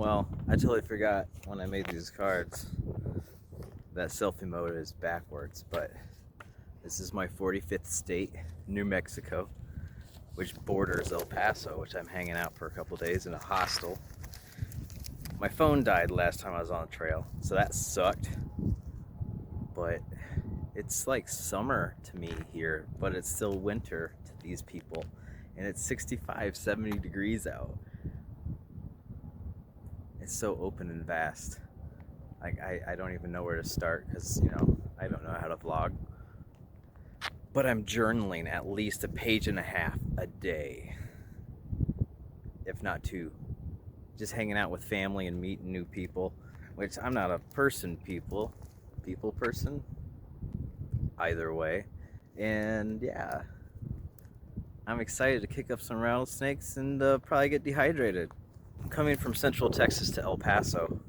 Well, I totally forgot when I made these cards that selfie mode is backwards, but this is my 45th state, New Mexico, which borders El Paso, which I'm hanging out for a couple days in a hostel. My phone died last time I was on the trail, so that sucked. But it's like summer to me here, but it's still winter to these people. And it's 65, 70 degrees out. It's so open and vast. Like I don't even know where to start because, I don't know how to vlog. But I'm journaling at least a page and a half a day, if not two. Just hanging out with family and meeting new people, which I'm not a people person, either way. And yeah, I'm excited to kick up some rattlesnakes and probably get dehydrated. Coming from Central Texas to El Paso,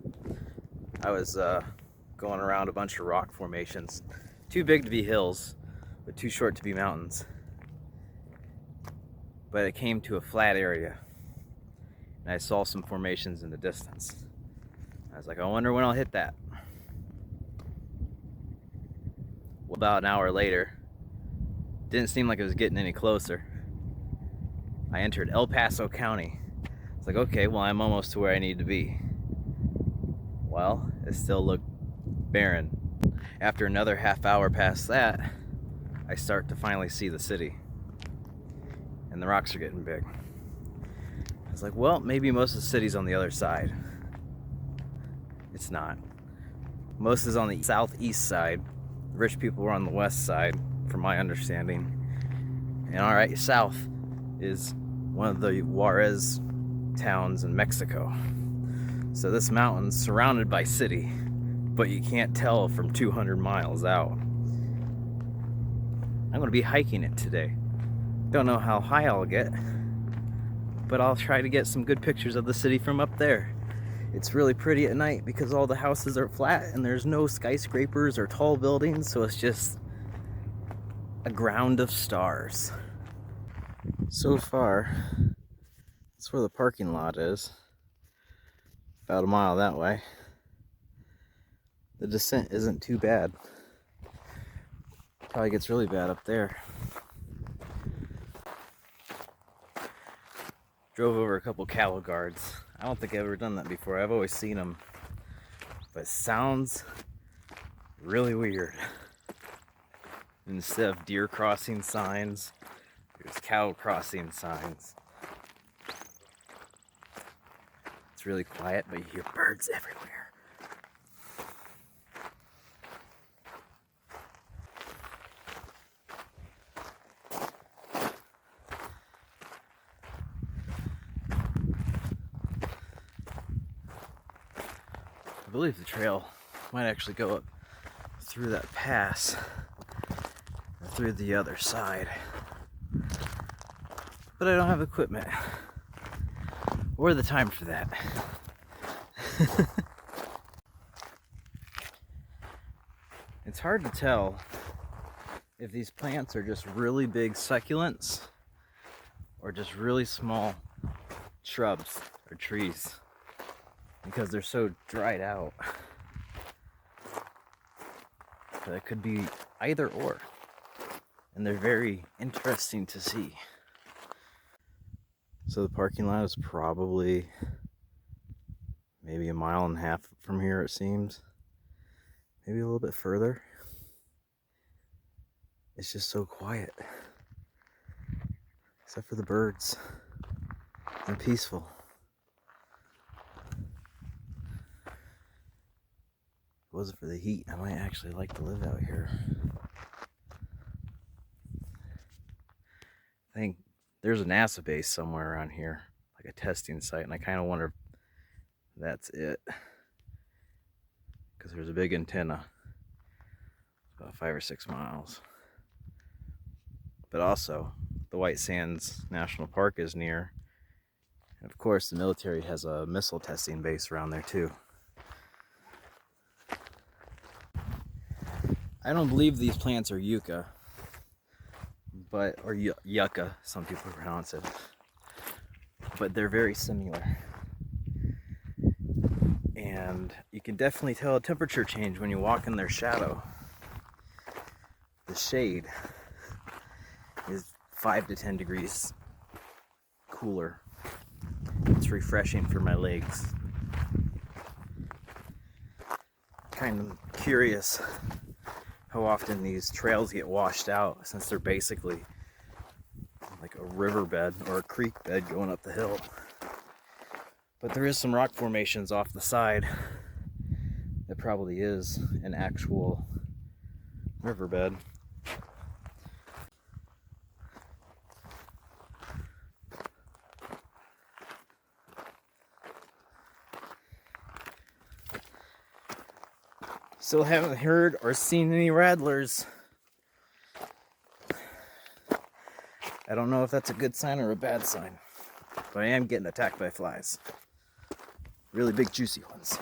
I was going around a bunch of rock formations, too big to be hills, but too short to be mountains. But it came to a flat area, and I saw some formations in the distance. I was like, I wonder when I'll hit that. Well, about an hour later, didn't seem like it was getting any closer. I entered El Paso County. It's like, okay, well, I'm almost to where I need to be. Well, it still looked barren. After another half hour past that, I start to finally see the city. And the rocks are getting big. I was like, well, maybe most of the city's on the other side. It's not. Most is on the southeast side. Rich people were on the west side, from my understanding. And all right, south is one of the Juarez towns in Mexico. So this mountain's surrounded by city, but you can't tell from 200 miles out. I'm gonna be hiking it today. Don't know how high I'll get, but I'll try to get some good pictures of the city from up there. It's really pretty at night because all the houses are flat and there's no skyscrapers or tall buildings, so it's just a ground of stars. So far, that's where the parking lot is. About a mile that way. The descent isn't too bad. Probably gets really bad up there. Drove over a couple cattle guards. I don't think I've ever done that before. I've always seen them. But it sounds really weird. Instead of deer crossing signs, there's cow crossing signs. It's really quiet, but you hear birds everywhere. I believe the trail might actually go up through that pass or through the other side. But I don't have equipment or the time for that. It's hard to tell if these plants are just really big succulents or just really small shrubs or trees because they're so dried out. But it could be either or, and they're very interesting to see. So the parking lot is probably maybe a mile and a half from here, it seems. Maybe a little bit further. It's just so quiet. Except for the birds. And peaceful. If it wasn't for the heat, I might actually like to live out here. I think there's a NASA base somewhere around here, like a testing site, and I kind of wonder if that's it. Because there's a big antenna, about 5 or 6 miles. But also, the White Sands National Park is near. And of course, the military has a missile testing base around there too. I don't believe these plants are yucca, or yucca, some people pronounce it. But they're very similar. and you can definitely tell a temperature change when you walk in their shadow. The shade is 5 to 10 degrees cooler. It's refreshing for my legs. Kind of curious how often these trails get washed out, since they're basically like a riverbed or a creek bed going up the hill. But there is some rock formations off the side that probably is an actual riverbed. Still haven't heard or seen any rattlers. I don't know if that's a good sign or a bad sign, but I am getting attacked by flies. Really big, juicy ones.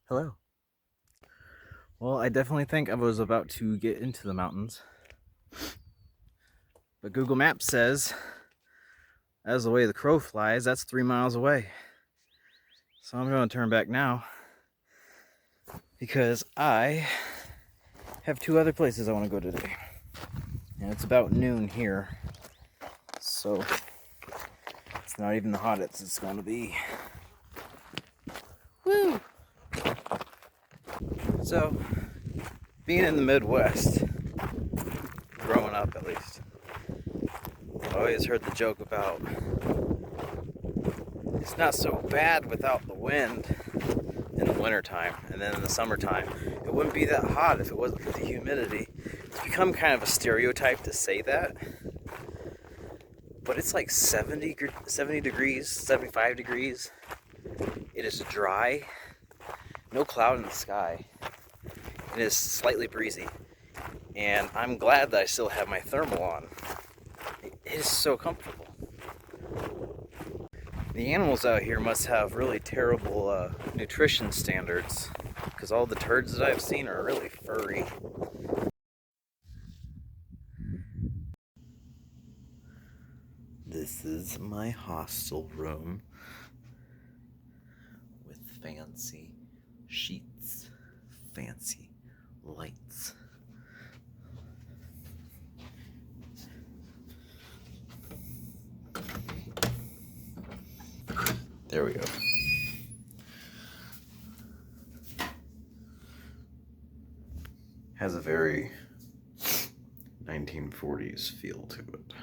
Hello. Well, I definitely think I was about to get into the mountains, but Google Maps says, as the way the crow flies, that's 3 miles away. So I'm going to turn back now because I have 2 other places I want to go today. And it's about noon here, so it's not even the hottest it's going to be. Woo! So, being in the Midwest, growing up at least, I always heard the joke about it's not so bad without the wind in the wintertime, and then in the summertime it wouldn't be that hot if it wasn't for the humidity. It's become kind of a stereotype to say that, but it's like 70 degrees, 75 degrees. It is dry, no cloud in the sky. It is slightly breezy, and I'm glad that I still have my thermal on. It is so comfortable. The animals out here must have really terrible nutrition standards, because all the turds that I've seen are really furry. This is my hostel room with fancy sheets, fancy lights. There we go. Has a very 1940s feel to it.